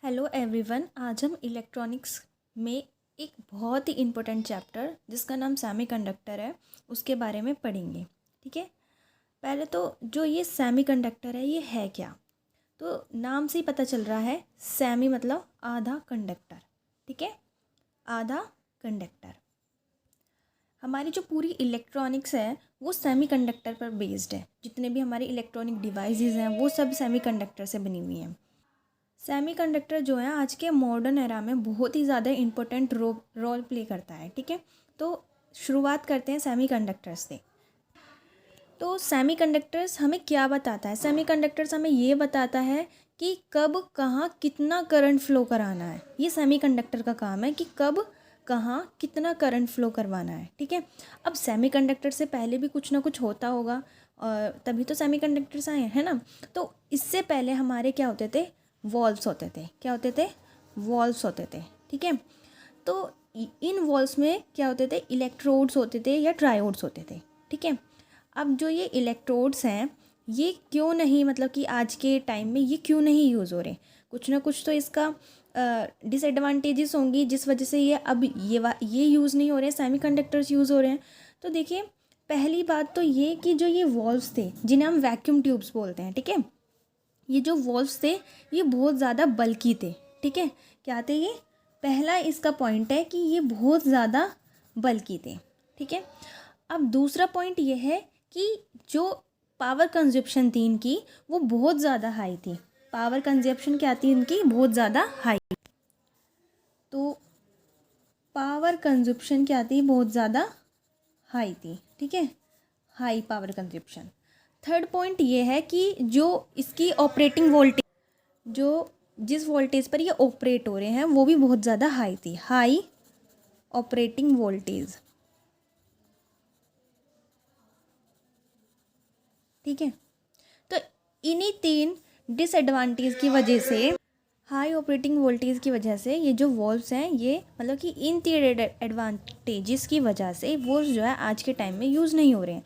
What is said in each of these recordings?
Hello everyone. आज हम electronics में एक बहुत ही इम्पोर्टेंट चैप्टर जिसका नाम सेमीकंडक्टर है उसके बारे में पढ़ेंगे। ठीक है, पहले तो जो ये सेमीकंडक्टर है ये है क्या, तो नाम से ही पता चल रहा है। सेमी मतलब आधा कंडक्टर। ठीक है, आधा कंडक्टर। हमारी जो पूरी इलेक्ट्रॉनिक्स है वो सेमीकंडक्टर पर बेस्ड है। जितने भी हमारे इलेक्ट्रॉनिक डिवाइसेस हैं वो सब सेमीकंडक्टर से बनी हुई हैं। सेमीकंडक्टर जो है आज के मॉडर्न एरा में बहुत ही ज़्यादा इम्पोर्टेंट रोल प्ले करता है। ठीक है, तो शुरुआत करते हैं सेमीकंडक्टर्स से। तो सेमीकंडक्टर्स हमें क्या बताता है? सेमीकंडक्टर्स हमें ये बताता है कि कब कहाँ कितना करंट फ्लो कराना है। ये सेमीकंडक्टर का काम है कि कब कहाँ कितना करंट फ्लो करवाना है। ठीक है, अब सेमीकंडक्टर से पहले भी कुछ ना कुछ होता होगा और तभी तो सेमीकंडक्टर्स आए हैं ना। तो इससे पहले हमारे क्या होते थे? वॉल्व्स होते थे। क्या होते थे? वॉल्व्स होते थे। ठीक है, तो इन वॉल्व्स में क्या होते थे? इलेक्ट्रोड्स होते थे या ट्रायोड्स होते थे। ठीक है, अब जो ये इलेक्ट्रोड्स हैं ये क्यों नहीं, मतलब कि आज के टाइम में ये क्यों नहीं यूज़ हो रहे? कुछ ना कुछ तो इसका डिसएडवांटेजेस होंगी जिस वजह से ये अब ये यूज़ नहीं हो रहे, सेमीकंडक्टर्स यूज़ हो रहे हैं। तो देखिए, पहली बात तो ये कि जो ये वॉल्व्स थे जिन्हें हम वैक्यूम ट्यूब्स बोलते हैं, ठीक है, ये जो वॉल्व्स थे ये बहुत ज़्यादा बल्की थे। ठीक है, क्या थे ये? पहला इसका पॉइंट है कि ये बहुत ज़्यादा बल्की थे। ठीक है, अब दूसरा पॉइंट ये है कि जो पावर कंजप्शन थी इनकी वो बहुत ज़्यादा हाई थी। पावर कंजप्शन क्या थी इनकी? बहुत ज़्यादा हाई। तो पावर कंजप्शन क्या थी? बहुत ज़्यादा हाई थी। ठीक है, high power consumption. Third point ये है कि जो इसकी ऑपरेटिंग वोल्टेज, जो जिस वोल्टेज पर ये ऑपरेट हो रहे हैं वो भी बहुत ज़्यादा हाई थी। High operating voltage. ठीक है, तो इन्हीं तीन डिसएडवांटेज की वजह से, हाई ऑपरेटिंग वोल्टेज की वजह से ये जो वॉल्व्स हैं ये मतलब कि इन तीन एडवांटेजेस की वजह से वो जो है आज के टाइम में यूज़ नहीं हो रहे हैं।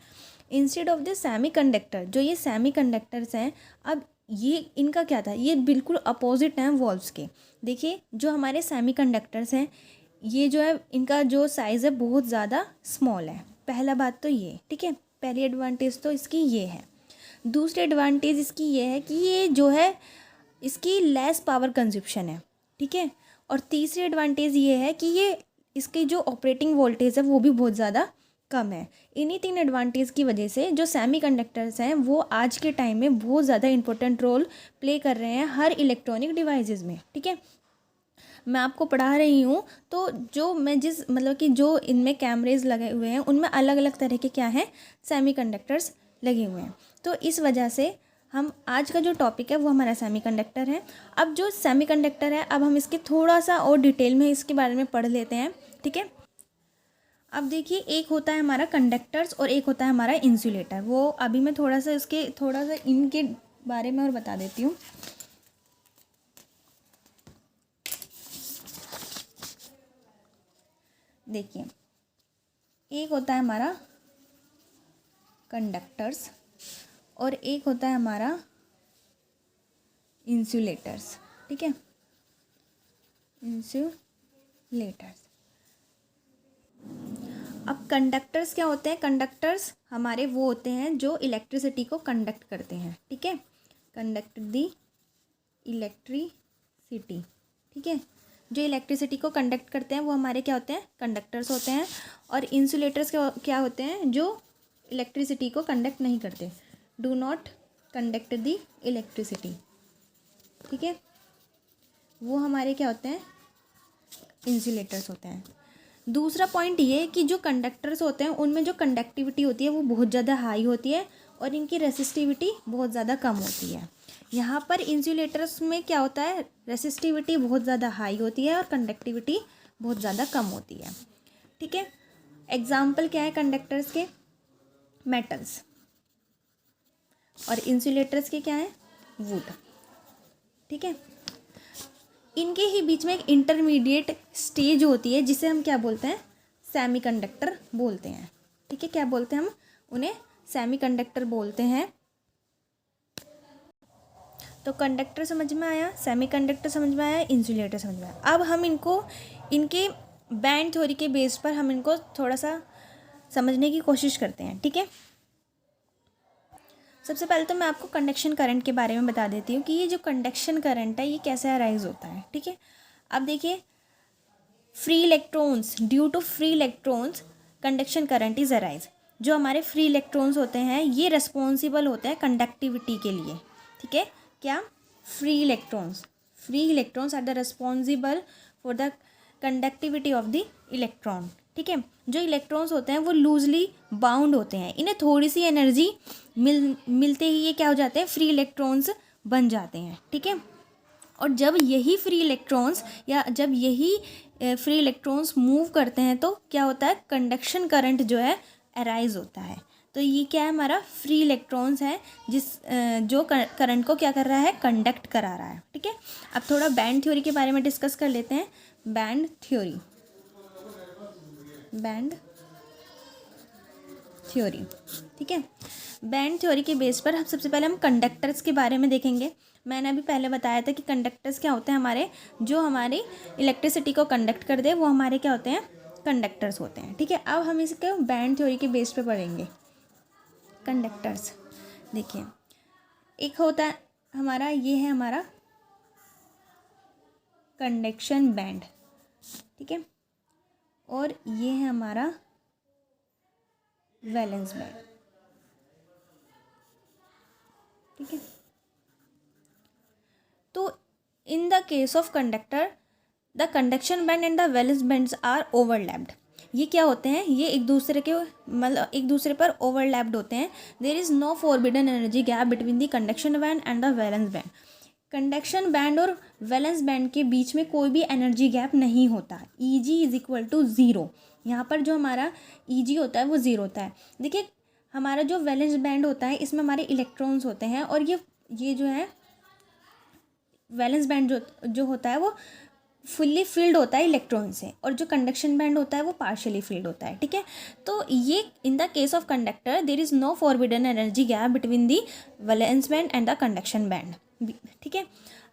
इंस्टेड ऑफ द सेमीकंडक्टर, जो ये सेमीकंडक्टर्स हैं अब ये इनका क्या था? ये बिल्कुल अपोजिट हैं वॉल्व्स के। देखिए, जो हमारे सेमीकंडक्टर्स हैं ये जो है इनका जो साइज़ है बहुत ज़्यादा स्मॉल है। पहला बात तो ये, ठीक है, पहली एडवांटेज तो इसकी ये है। दूसरी एडवांटेज इसकी ये है कि ये जो है इसकी लेस पावर कंजप्शन है। ठीक है, और तीसरी एडवांटेज ये है कि ये इसकी जो ऑपरेटिंग वोल्टेज है वो भी बहुत ज़्यादा कम है। इन्हीं तीन एडवांटेज की वजह से जो सेमीकंडक्टर्स हैं वो आज के टाइम में बहुत ज़्यादा इंपॉर्टेंट रोल प्ले कर रहे हैं हर इलेक्ट्रॉनिक डिवाइसेस में। ठीक है, मैं आपको पढ़ा रही हूँ तो जो मैं जिस मतलब कि जो इनमें कैमरेज लगे हुए हैं उनमें अलग अलग तरह के क्या हैं? सेमीकंडक्टर्स लगे हुए हैं। तो इस वजह से हम आज का जो टॉपिक है वो हमारा सेमीकंडक्टर है। अब जो सेमीकंडक्टर है अब हम इसके थोड़ा सा और डिटेल में इसके बारे में पढ़ लेते हैं। ठीक है, अब देखिए, एक होता है हमारा कंडक्टर्स और एक होता है हमारा इंसुलेटर। वो अभी मैं थोड़ा सा इनके बारे में और बता देती हूँ। देखिए, एक होता है हमारा कंडक्टर्स और एक होता है हमारा इंसुलेटर्स। ठीक है, इंसुलेटर्स। अब कंडक्टर्स क्या होते हैं? कंडक्टर्स हमारे वो होते हैं जो इलेक्ट्रिसिटी को कंडक्ट करते हैं। ठीक है, कंडक्ट दी इलेक्ट्रिसिटी। ठीक है, जो इलेक्ट्रिसिटी को कंडक्ट करते हैं वो हमारे क्या होते हैं? कंडक्टर्स होते हैं। और इंसुलेटर्स क्या होते हैं? जो इलेक्ट्रिसिटी को कंडक्ट नहीं करते, do not conduct the electricity. ठीक है, वो हमारे क्या होते हैं? इंसुलेटर्स होते हैं। दूसरा पॉइंट ये है कि जो कंडक्टर्स होते हैं उनमें जो कंडक्टिविटी होती है वो बहुत ज़्यादा हाई होती है और इनकी रेसिस्टिविटी बहुत ज़्यादा कम होती है। यहाँ पर इंसुलेटर्स में क्या होता है? रेसिस्टिविटी बहुत ज़्यादा हाई होती है और कंडक्टिविटी बहुत ज़्यादा कम होती है। ठीक है, एग्जाम्पल क्या है कंडक्टर्स के? मेटल्स। और इंसुलेटर्स के क्या है? वुड। ठीक है, इनके ही बीच में एक इंटरमीडिएट स्टेज होती है जिसे हम क्या बोलते हैं? सेमीकंडक्टर बोलते हैं। ठीक है, क्या बोलते हैं हम उन्हें? सेमीकंडक्टर बोलते हैं। तो कंडक्टर समझ में आया, सेमीकंडक्टर समझ में आया, इंसुलेटर समझ में आया। अब हम इनको इनके बैंड थ्योरी के बेस पर हम इनको थोड़ा सा समझने की कोशिश करते हैं, ठीक है। सबसे पहले तो मैं आपको कंडक्शन करंट के बारे में बता देती हूँ कि ये जो कंडक्शन करंट है ये कैसे अराइज होता है, ठीक है। अब देखिए, free electrons, due to free electrons conduction current is arise. जो हमारे फ्री इलेक्ट्रॉन्स होते हैं ये रिस्पॉन्सिबल होते हैं कंडक्टिविटी के लिए, ठीक है। क्या? Free electrons are the responsible for the conductivity of the electron, ठीक है। जो इलेक्ट्रॉन्स होते हैं वो लूजली बाउंड होते हैं, इन्हें थोड़ी सी एनर्जी मिलते ही ये क्या हो जाते हैं, फ्री इलेक्ट्रॉन्स बन जाते हैं, ठीक है। और जब यही फ्री इलेक्ट्रॉन्स मूव करते हैं तो क्या होता है, कंडक्शन करंट जो है अराइज होता है। तो ये क्या है, हमारा फ्री इलेक्ट्रॉन्स है जो करंट को क्या कर रहा है, कंडक्ट करा रहा है, ठीक है। अब थोड़ा बैंड थ्योरी के बारे में डिस्कस कर लेते हैं। बैंड थ्योरी, ठीक है। बैंड थ्योरी के बेस पर सबसे पहले हम कंडक्टर्स के बारे में देखेंगे। मैंने अभी पहले बताया था कि कंडक्टर्स क्या होते हैं, हमारे जो हमारी इलेक्ट्रिसिटी को कंडक्ट कर दे वो हमारे क्या होते हैं, कंडक्टर्स होते हैं, ठीक है। अब हम इसके बैंड थ्योरी के बेस पे पढ़ेंगे कंडक्टर्स। देखिए, एक होता है हमारा, ये है हमारा कंडक्शन बैंड, ठीक है, और ये है हमारा वैलेंस बैंड, ठीक है। तो in the case of conductor the conduction band and the valence bands are overlapped. ये क्या होते हैं, ये एक दूसरे पर ओवरलैप्ड होते हैं। There is no forbidden energy gap between the conduction band and the valence band. Conduction band और वैलेंस बैंड के बीच में कोई भी एनर्जी गैप नहीं होता। Eg is equal to zero. यहाँ पर जो हमारा Eg होता है वो ज़ीरो होता है। देखिए, हमारा जो वैलेंस बैंड होता है इसमें हमारे इलेक्ट्रॉन्स होते हैं और ये जो है वैलेंस बैंड जो होता है वो फुल्ली फिल्ड होता है इलेक्ट्रॉन से, और जो कंडक्शन बैंड होता है वो पार्शियली फिल्ड होता है, ठीक है। तो ये in the case of conductor there is no forbidden energy gap between the valence band and the conduction band, ठीक है।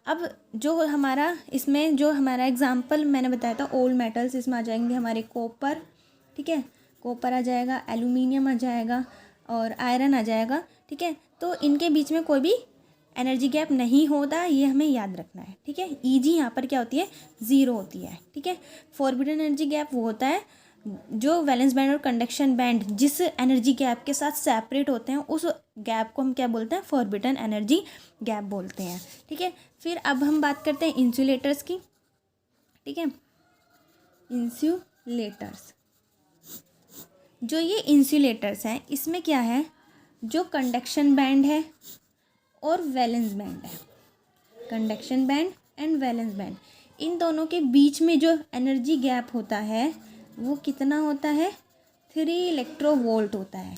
अब जो हमारा इसमें जो हमारा एग्जांपल मैंने बताया था ओल्ड मेटल्स, इसमें आ जाएंगे हमारे कॉपर, ठीक है, कॉपर आ जाएगा, एल्यूमिनियम आ जाएगा और आयरन आ जाएगा, ठीक है। तो इनके बीच में कोई भी एनर्जी गैप नहीं होता, ये हमें याद रखना है, ठीक है। Eg यहाँ पर क्या होती है, ज़ीरो होती है, ठीक है। फॉरबिडन एनर्जी गैप वो होता है जो वैलेंस बैंड और कंडक्शन बैंड जिस एनर्जी गैप के साथ सेपरेट होते हैं उस गैप को हम क्या बोलते हैं, फॉरबिडन एनर्जी गैप बोलते हैं, ठीक है। फिर अब हम बात करते हैं इंसुलेटर्स की, ठीक है। इंसुलेटर्स, जो ये इंसुलेटर्स हैं इसमें क्या है, जो कंडक्शन बैंड है और वैलेंस बैंड है, conduction band and valence band, इन दोनों के बीच में जो एनर्जी गैप होता है वो कितना होता है, 3 इलेक्ट्रोवोल्ट होता है।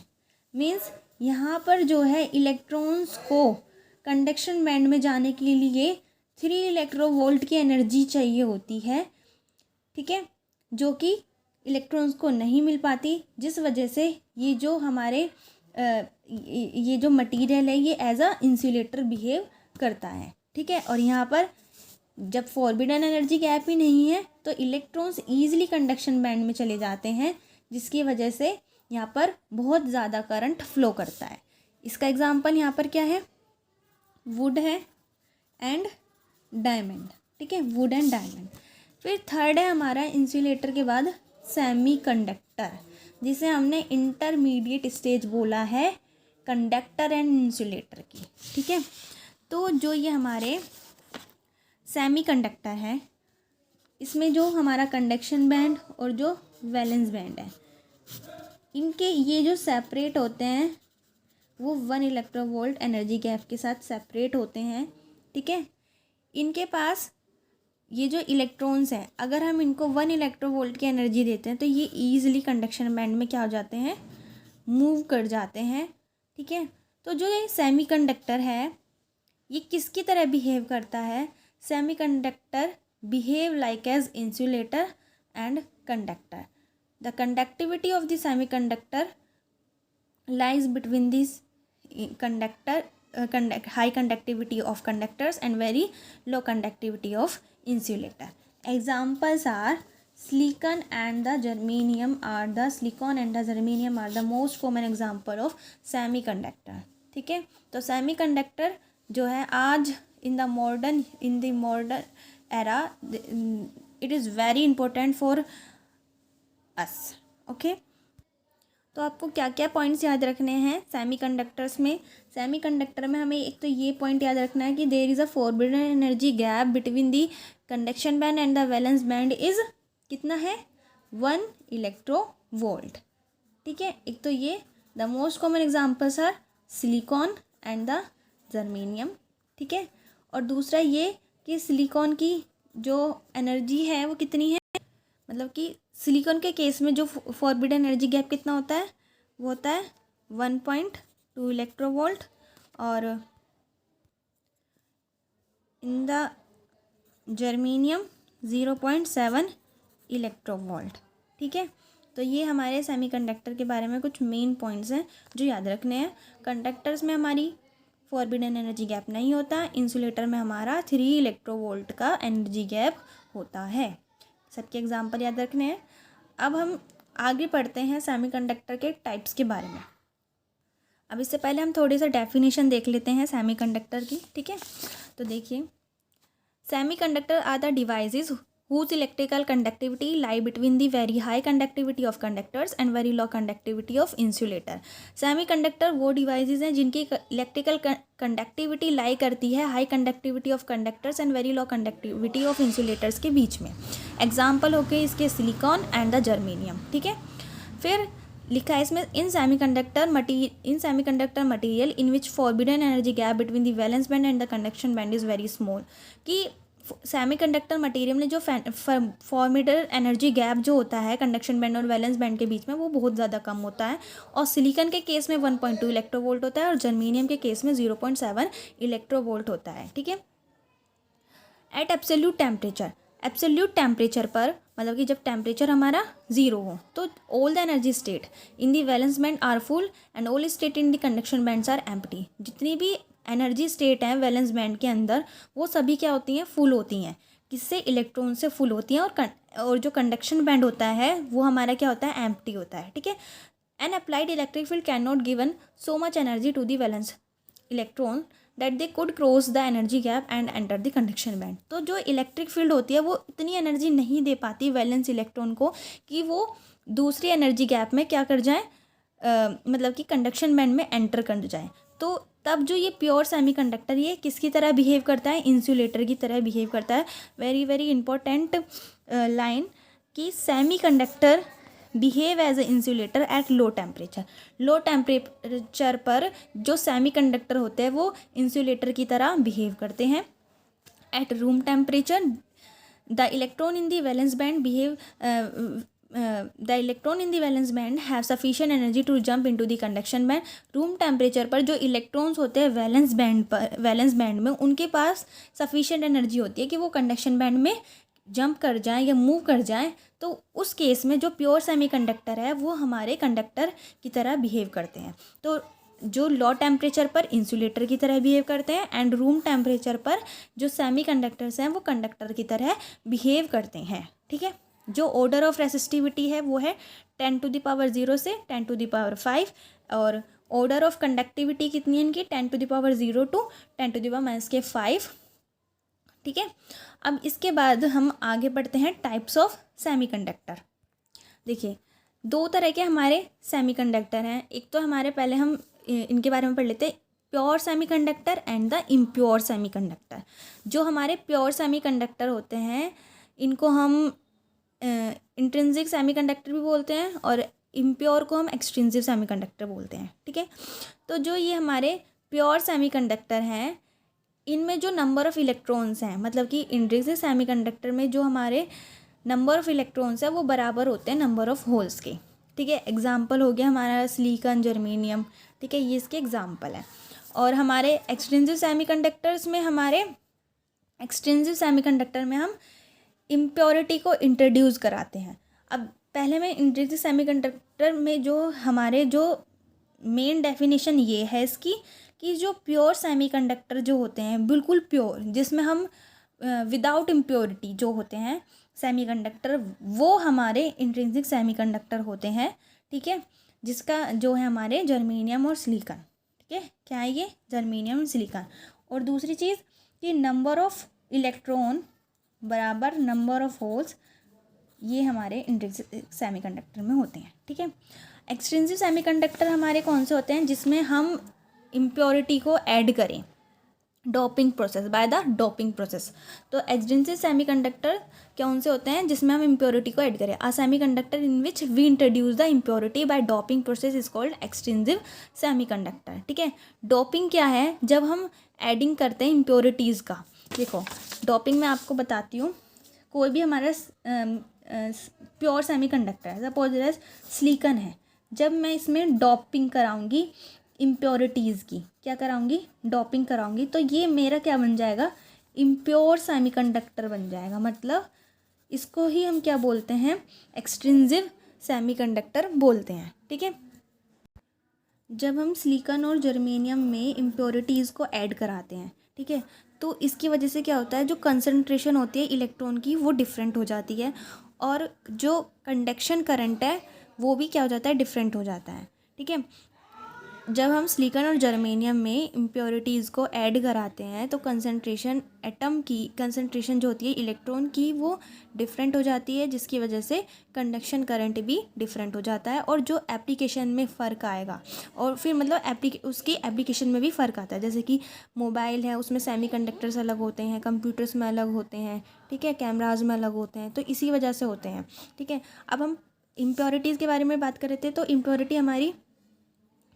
मीन्स यहाँ पर जो है इलेक्ट्रॉन्स को कंडक्शन बैंड में जाने के लिए 3 इलेक्ट्रोवोल्ट की एनर्जी चाहिए होती है, ठीक है, जो कि इलेक्ट्रॉन्स को नहीं मिल पाती, जिस वजह से ये जो हमारे ये जो मटेरियल है ये एज अ इंसुलेटर बिहेव करता है, ठीक है। और यहाँ पर जब फॉरबिडन एनर्जी गैप ही नहीं है तो इलेक्ट्रॉन्स ईजिली कंडक्शन बैंड में चले जाते हैं, जिसकी वजह से यहाँ पर बहुत ज़्यादा करंट फ्लो करता है। इसका एग्जांपल यहाँ पर क्या है, वुड है एंड डायमंड, ठीक है, वुड एंड डायमंड। फिर थर्ड है हमारा इंसुलेटर के बाद सेमीकंडक्टर, जिसे हमने इंटरमीडिएट स्टेज बोला है कंडक्टर एंड इंसुलेटर की, ठीक है। तो जो ये हमारे सेमीकंडक्टर है इसमें जो हमारा कंडक्शन बैंड और जो वैलेंस बैंड है इनके ये जो सेपरेट होते हैं वो 1 इलेक्ट्रोवोल्ट एनर्जी गैप के साथ सेपरेट होते हैं, ठीक है। इनके पास ये जो इलेक्ट्रॉन्स हैं अगर हम इनको 1 इलेक्ट्रोवोल्ट की एनर्जी देते हैं तो ये ईजिली कंडक्शन बैंड में क्या हो जाते हैं, मूव कर जाते हैं, ठीक है। तो जो ये सेमीकंडक्टर है ये किसकी तरह बिहेव करता है, semiconductor behave like as insulator and conductor. The conductivity of the semiconductor lies between this conductor high conductivity of conductors and very low conductivity of insulator. Examples are silicon and the germanium are the most common example of semiconductor. ठीक है, तो semiconductor जो है आज in the modern era it is very important for us. Okay, तो आपको क्या क्या पॉइंट्स याद रखने हैं सेमीकंडक्टर्स में. सेमीकंडक्टर में हमें एक तो ये पॉइंट याद रखना है कि there is a forbidden energy gap between the conduction band and the valence band is कितना है 1 इलेक्ट्रोवोल्ट. ठीक है, एक तो ये the most common examples are silicon and the germanium. ठीक है, और दूसरा ये कि सिलिकॉन की जो एनर्जी है वो कितनी है, मतलब कि सिलिकॉन के केस में जो फॉरबिडन एनर्जी गैप कितना होता है वो होता है 1.2 इलेक्ट्रोवोल्ट और इन द जर्मेनियम 0.7 इलेक्ट्रोवोल्ट. ठीक है, तो ये हमारे सेमीकंडक्टर के बारे में कुछ मेन पॉइंट्स हैं जो याद रखने हैं. कंडक्टर्स में हमारी फॉरबिडन एनर्जी गैप नहीं होता, इंसुलेटर में हमारा 3 इलेक्ट्रोवोल्ट का एनर्जी गैप होता है. सबके एग्जाम्पल याद रखने हैं. अब हम आगे पढ़ते हैं सेमीकंडक्टर के टाइप्स के बारे में. अब इससे पहले हम थोड़ी सा डेफिनेशन देख लेते हैं सेमीकंडक्टर की. ठीक है, तो देखिए semiconductor are the devices whose electrical conductivity lie between the very high conductivity of conductors and very low conductivity of insulator. Semiconductor वो डिवाइसेस हैं जिनकी इलेक्ट्रिकल कंडक्टिविटी लाई करती है high conductivity of conductors and very low conductivity of insulators के बीच में. Example हो गए इसके सिलिकॉन एंड द जर्मेनियम. ठीक है, फिर लिखा है इसमें in semiconductor material in which forbidden energy gap between the valence band and the conduction band is very small. कि सेमीकंडक्टर मटेरियल में जो फॉरबिडन एनर्जी गैप जो होता है कंडक्शन बैंड और वैलेंस बैंड के बीच में वो बहुत ज़्यादा कम होता है. और सिलिकॉन के केस में 1.2 इलेक्ट्रोवोल्ट होता है और जर्मेनियम के केस में 0.7 इलेक्ट्रोवोल्ट होता है. ठीक है, एट एब्सोल्यूट टेम्परेचर पर मतलब कि जब टेम्परेचर हमारा 0 हो तो all the energy state in the valence band are full and all state in the conduction bands are empty. जितनी भी एनर्जी स्टेट है वैलेंस बैंड के अंदर वो सभी क्या होती हैं, फुल होती हैं. किससे, इलेक्ट्रॉन से फुल होती हैं. और जो कंडक्शन बैंड होता है वो हमारा क्या होता है, एम्प्टी होता है. ठीक है, an applied electric field can not given so much energy to the valence electron that they could cross the energy gap and enter the conduction band. तो जो इलेक्ट्रिक फील्ड होती है वो इतनी एनर्जी नहीं दे पाती वैलेंस इलेक्ट्रॉन को कि वो दूसरी एनर्जी गैप में क्या कर जाए, मतलब कि कंडक्शन बैंड में एंटर कर जाए. तो तब जो ये प्योर सेमीकंडक्टर ये किसकी तरह बिहेव करता है, इंसुलेटर की तरह बिहेव करता है. वेरी वेरी इंपॉर्टेंट लाइन कि semiconductor behave as a insulator at low temperature. Low temperature पर जो सेमीकंडक्टर होते हैं वो इंसुलेटर की तरह बिहेव करते हैं. At room temperature the electron in the valence band behave the electron in the valence band have sufficient energy to jump into the conduction band. Room temperature पर जो इलेक्ट्रॉन्स होते हैं वैलेंस बैंड में उनके पास sufficient energy होती है कि वो कंडक्शन बैंड में जंप कर जाएं या मूव कर जाएं. तो उस केस में जो प्योर सेमीकंडक्टर है वो हमारे कंडक्टर की तरह बिहेव करते हैं. तो जो लो टेम्परेचर पर इंसुलेटर की तरह बिहेव करते हैं एंड रूम टेम्परेचर पर जो सेमीकंडक्टर्स हैं वो कंडक्टर की तरह बिहेव करते हैं. ठीक है, जो ऑर्डर ऑफ रेसिस्टिविटी है वो है 10⁻0 से 10⁵ और ऑर्डर ऑफ कंडक्टिविटी कितनी है इनकी 10⁻0 टू 10⁻⁵. ठीक है, अब इसके बाद हम आगे बढ़ते हैं टाइप्स ऑफ सेमीकंडक्टर. देखिए 2 तरह के हमारे सेमीकंडक्टर हैं. एक तो हमारे पहले हम इनके बारे में पढ़ लेते हैं, pure semiconductor and the impure semiconductor. जो हमारे प्योर सेमीकंडक्टर होते हैं इनको हम इंट्रिंसिक सेमीकंडक्टर भी बोलते हैं और इम्प्योर को हम एक्सट्रिंसिक सेमीकंडक्टर बोलते हैं. ठीक है, तो जो ये हमारे प्योर सेमीकंडक्टर हैं इनमें जो नंबर ऑफ़ इलेक्ट्रॉन्स हैं, मतलब कि इंट्रिंसिक सेमीकंडक्टर में जो हमारे नंबर ऑफ़ इलेक्ट्रॉन्स हैं वो बराबर होते हैं नंबर ऑफ़ होल्स के. ठीक है, एग्जाम्पल हो गया हमारा सिलिकॉन, जर्मेनियम. ठीक है, ये इसके एग्जाम्पल हैं. और हमारे एक्सट्रिंसिक सेमीकंडक्टर में हम इम्प्योरिटी को इंट्रोड्यूस कराते हैं. अब पहले में इंट्रिंसिक सेमीकंडक्टर में जो हमारे जो मेन डेफिनेशन ये है इसकी कि जो प्योर सेमीकंडक्टर जो होते हैं, बिल्कुल प्योर, जिसमें हम विदाउट इम्प्योरिटी जो होते हैं सेमीकंडक्टर, वो हमारे इंट्रिंसिक सेमीकंडक्टर होते हैं। ठीक है, जिसका जो है हमारे जर्मेनियम और सिलिकॉन। ठीक है, क्या है ये? जर्मेनियम और सिलिकॉन। और दूसरी चीज़ कि नंबर ऑफ इलेक्ट्रॉन बराबर नंबर ऑफ होल्स, ये हमारे इंट्रिंसिक सेमीकंडक्टर में होते हैं। ठीक है, एक्सट्रिंसिक सेमीकंडक्टर हमारे कौन से होते हैं? जिसमें हम इम्प्योरिटी को ऐड करें, doping process, by the doping process. तो एक्सट्रिंसिक सेमीकंडक्टर कौन से होते हैं? जिसमें हम इम्प्योरिटी को ऐड करें। A semiconductor in which we introduce the impurity by doping process is called extrinsic semiconductor. ठीक है, डोपिंग क्या है? जब हम एडिंग करते हैं इम्प्योरिटीज़ का। देखो, डोपिंग मैं आपको बताती हूँ। कोई भी हमारा प्योर सेमीकंडक्टर है, सपोज दैट सिलिकॉन है, जब मैं इसमें डोपिंग कराऊंगी इम्प्योरिटीज़ की, क्या कराऊंगी? डोपिंग कराऊंगी, तो ये मेरा क्या बन जाएगा? इम्प्योर सेमीकंडक्टर बन जाएगा। मतलब इसको ही हम क्या बोलते हैं? एक्सट्रिंसिक सेमीकंडक्टर बोलते हैं। ठीक है, जब हम सिलिकॉन और जर्मेनियम में इम्प्योरिटीज़ को ऐड कराते हैं, ठीक है, तो इसकी वजह से क्या होता है? जो कंसंट्रेशन होती है इलेक्ट्रॉन की, वो डिफरेंट हो जाती है, और जो कंडक्शन करंट है वो भी क्या हो जाता है? डिफरेंट हो जाता है। ठीक है, जब हम सिलिकॉन और जर्मेनियम में इम्प्योरिटीज़ को ऐड कराते हैं तो कंसंट्रेशन, एटम की कंसंट्रेशन जो होती है इलेक्ट्रॉन की, वो डिफरेंट हो जाती है, जिसकी वजह से कंडक्शन करंट भी डिफरेंट हो जाता है, और जो एप्लीकेशन में फ़र्क आएगा, और फिर मतलब उसकी एप्लीकेशन में भी फ़र्क आता है। जैसे कि मोबाइल है, उसमें सेमीकंडक्टर्स अलग होते हैं, कंप्यूटर्स में अलग होते हैं, ठीक है, कैमराज में अलग होते हैं, तो इसी वजह से होते हैं। ठीक है, अब हम इम्प्योरिटीज़ के बारे में बात कर रहे थे। तो इम्प्योरिटी हमारी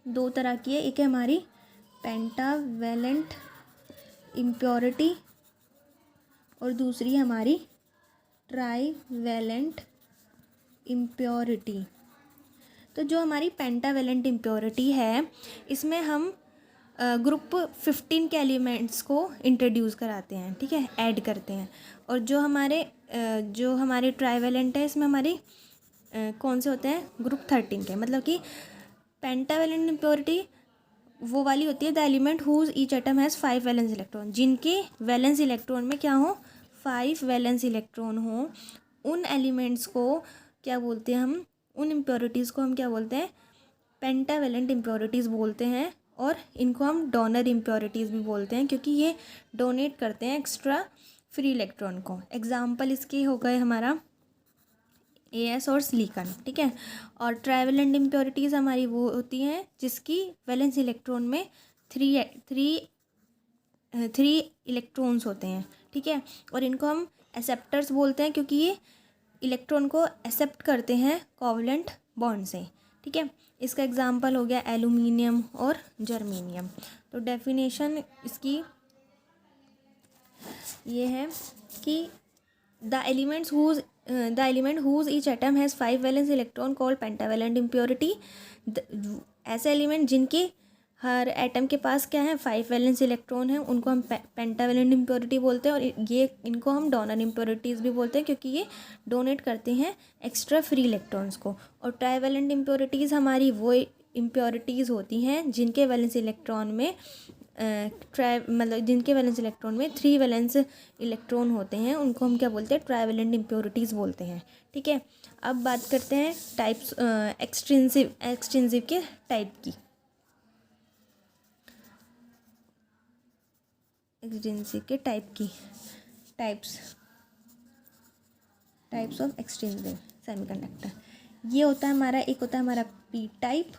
दो तरह की है। एक है हमारी पेंटावेलेंट इम्प्योरिटी, और दूसरी है हमारी ट्राईवेलेंट इम्प्योरिटी। तो जो हमारी पेंटावेलेंट इम्प्योरिटी है, इसमें हम ग्रुप 15 के एलिमेंट्स को इंट्रोड्यूस कराते हैं। ठीक है, ऐड करते हैं। और जो हमारे ट्राईवेलेंट है, इसमें हमारी कौन से होते हैं? ग्रुप 13 के। मतलब कि पेंटावेलेंट इम्प्योरिटी वो वाली होती है the element whose each atom has 5 valence electron, जिनके वैलेंस इलेक्ट्रॉन में क्या हो? 5 वैलेंस इलेक्ट्रॉन हो। उन एलिमेंट्स को क्या बोलते हैं हम? उन इम्प्योरिटीज़ को हम क्या बोलते हैं? पेंटावेलेंट इम्प्योरिटीज़ बोलते हैं। और इनको हम डोनर इम्प्योरिटीज़ भी बोलते हैं, क्योंकि ये डोनेट करते हैं एक्स्ट्रा फ्री इलेक्ट्रॉन को। एग्जाम्पल इसके हो गए हमारा AS और सिलिकॉन। ठीक है, और ट्राईवेलेंट इम्प्योरिटीज़ हमारी वो होती हैं जिसकी वैलेंस इलेक्ट्रॉन में थ्री इलेक्ट्रॉन्स होते हैं। ठीक है, और इनको हम एक्सेप्टर्स बोलते हैं, क्योंकि ये इलेक्ट्रॉन को एक्सेप्ट करते हैं कोवलेंट बॉन्ड से। ठीक है, इसका एग्जांपल हो गया एल्यूमिनियम और जर्मेनियम। तो डेफिनेशन इसकी ये है कि the element whose each atom has 5 valence electron called pentavalent impurity. ऐसे एलिमेंट जिनके हर एटम के पास क्या है? 5 वैलेंस इलेक्ट्रॉन है, उनको हम पेंटावेलेंट इम्प्योरिटी बोलते हैं। और ये इनको हम डोनर इम्प्योरिटीज़ भी बोलते हैं, क्योंकि ये डोनेट करते हैं एक्स्ट्रा फ्री इलेक्ट्रॉन्स को। और ट्राईवेलेंट इम्प्योरिटीज़ हमारी वो इम्प्योरिटीज़ होती हैं जिनके वैलेंस इलेक्ट्रॉन में जिनके वैलेंस इलेक्ट्रॉन में 3 वैलेंस इलेक्ट्रॉन होते हैं, उनको हम क्या बोलते हैं? ट्राईवेलेंट इम्प्योरिटीज़ बोलते हैं। ठीक है, अब बात करते हैं टाइप्स, एक्सटेंसिव के टाइप की। एक्सटेंसिव के टाइप्स ऑफ एक्सटेंसिव सेमीकंडक्टर। ये होता है हमारा, एक होता है हमारा पी टाइप,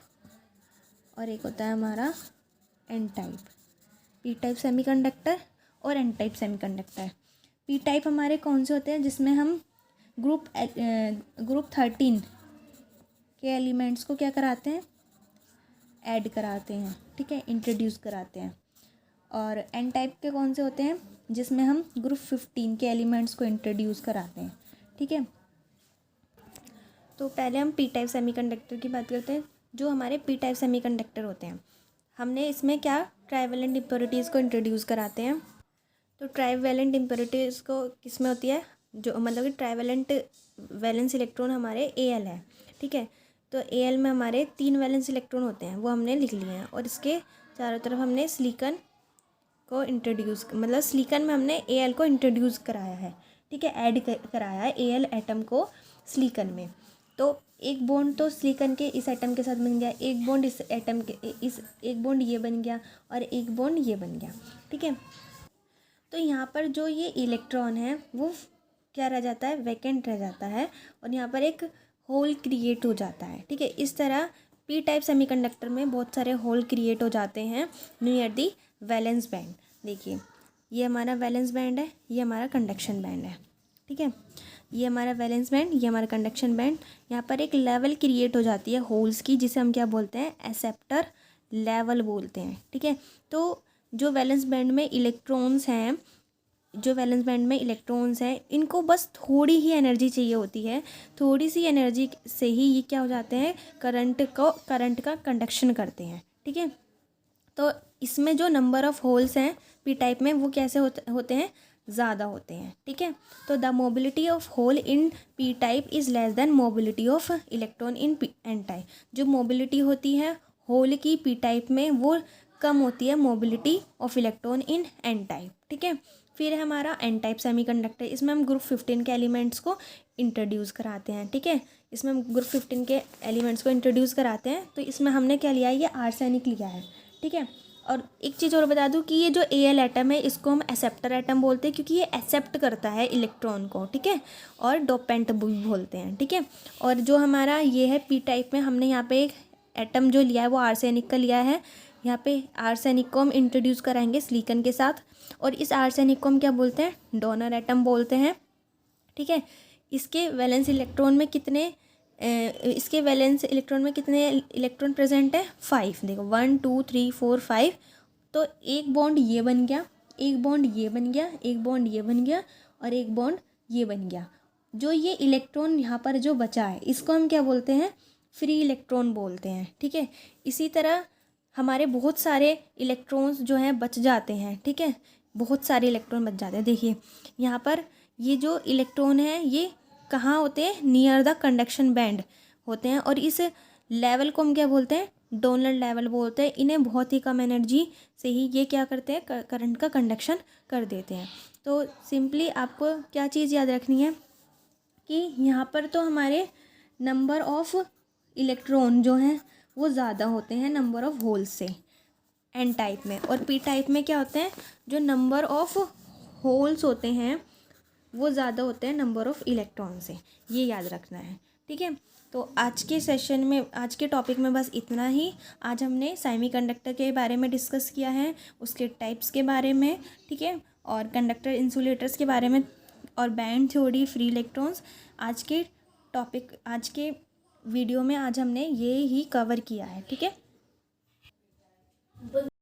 और एक होता है हमारा N type. P type semiconductor और N type semiconductor. P type हमारे कौन से होते हैं? जिसमें हम ग्रुप 13 के एलिमेंट्स को क्या कराते हैं? ऐड कराते हैं। ठीक है, इंट्रोड्यूस कराते हैं। और एन टाइप के कौन से होते हैं? जिसमें हम ग्रुप 15 के एलिमेंट्स को इंट्रोड्यूस कराते हैं। ठीक है, तो पहले हम पी टाइप सेमीकंडक्टर की बात करते हैं। जो हमारे पी टाइप सेमीकंडक्टर होते हैं, हमने इसमें क्या ट्राईवेलेंट इम्प्योरिटीज़ को इंट्रोड्यूस कराते हैं। तो ट्राईवेलेंट इम्प्योरिटीज़ को किस में होती है? जो मतलब कि ट्राईवेलेंट वैलेंस इलेक्ट्रॉन हमारे Al है। ठीक है, तो Al में हमारे 3 वैलेंस इलेक्ट्रॉन होते हैं, वो हमने लिख लिए हैं। और इसके चारों तरफ हमने सिलिकॉन को इंट्रोड्यूस, मतलब सिलिकॉन में हमने Al को इंट्रोड्यूस कराया है, ठीक है, ऐड कराया है Al एटम को सिलिकॉन में। तो एक बॉन्ड तो सिलिकॉन के इस एटम के साथ बन गया, एक बॉन्ड इस एटम के इस एक बॉन्ड ये बन गया और एक बॉन्ड ये बन गया, ठीक है। तो यहाँ पर जो ये इलेक्ट्रॉन है वो क्या रह जाता है, वैकेंट रह जाता है और यहाँ पर एक होल क्रिएट हो जाता है, ठीक है। इस तरह पी टाइप सेमीकंडक्टर में बहुत सारे होल क्रिएट हो जाते हैं नियर दी वैलेंस बैंड। देखिए ये हमारा वैलेंस बैंड है, ये हमारा कंडक्शन बैंड है, ठीक है। ये हमारा वैलेंस बैंड, ये हमारा कंडक्शन बैंड। यहाँ पर एक लेवल क्रिएट हो जाती है होल्स की, जिसे हम क्या बोलते हैं, एक्सेप्टर लेवल बोलते हैं, ठीक है। तो जो वैलेंस बैंड में इलेक्ट्रॉन्स हैं, इनको बस थोड़ी ही एनर्जी चाहिए होती है, थोड़ी सी एनर्जी से ही ये क्या हो जाते हैं, करंट का कंडक्शन करते हैं, ठीक है। तो इसमें जो नंबर ऑफ होल्स हैं पी टाइप में वो कैसे होते हैं, ज़्यादा होते हैं, ठीक है। तो the mobility of hole in P type is less than mobility of electron in N type. जो मोबिलिटी होती है होल की पी टाइप में वो कम होती है mobility of electron in N type, ठीक है। फिर हमारा एन टाइप सेमीकंडक्टर, इसमें हम ग्रुप 15 के एलिमेंट्स को इंट्रोड्यूस कराते हैं, ठीक है। इसमें हम ग्रुप 15 के एलिमेंट्स को इंट्रोड्यूस कराते हैं। तो इसमें हमने क्या लिया है, ये आर्सेनिक लिया है, ठीक है। और एक चीज़ और बता दूं कि ये जो Al एटम है इसको हम एक्सेप्टर एटम बोलते हैं, क्योंकि ये एक्सेप्ट करता है इलेक्ट्रॉन को, ठीक है। और डोपेंट भी बोलते हैं, ठीक है। और जो हमारा ये है पी टाइप में, हमने यहाँ पे एक एटम जो लिया है वो आर्सेनिक का लिया है। यहाँ पे आर्सेनिक को हम इंट्रोड्यूस कराएंगे सिलिकॉन के साथ, और इस आर्सेनिक को हम क्या बोलते हैं, डोनर एटम बोलते हैं, ठीक है। इसके वैलेंस इलेक्ट्रॉन में कितने इलेक्ट्रॉन प्रेजेंट है, 5। देखो 1 2 3 4 5। तो एक बॉन्ड ये बन गया, एक बॉन्ड ये बन गया, एक बॉन्ड ये बन गया और एक बॉन्ड ये बन गया। जो ये इलेक्ट्रॉन यहाँ पर जो बचा है इसको हम क्या बोलते हैं, फ्री इलेक्ट्रॉन बोलते हैं, ठीक है। इसी तरह हमारे बहुत सारे इलेक्ट्रॉन्स जो हैं बच जाते हैं, ठीक है, बहुत सारे इलेक्ट्रॉन बच जाते हैं। देखिए यहाँ पर ये जो इलेक्ट्रॉन है ये कहाँ होते हैं, नियर द कंडक्शन बैंड होते हैं, और इस लेवल को हम क्या बोलते हैं, डोनर लेवल बोलते हैं। इन्हें बहुत ही कम एनर्जी से ही ये क्या करते हैं, करंट का कंडक्शन कर देते हैं। तो सिंपली आपको क्या चीज़ याद रखनी है कि यहाँ पर तो हमारे नंबर ऑफ इलेक्ट्रॉन जो हैं वो ज़्यादा होते हैं नंबर ऑफ होल्स से एन टाइप में, और पी टाइप में क्या होते हैं, जो नंबर ऑफ होल्स होते हैं वो ज़्यादा होते हैं नंबर ऑफ़ इलेक्ट्रॉन से, ये याद रखना है, ठीक है। तो आज के सेशन में, आज के टॉपिक में बस इतना ही। आज हमने सेमीकंडक्टर के बारे में डिस्कस किया है, उसके टाइप्स के बारे में, ठीक है, और कंडक्टर इंसुलेटर्स के बारे में, और बैंड थ्योरी, फ्री इलेक्ट्रॉन्स। आज के वीडियो में आज हमने ये ही कवर किया है, ठीक है।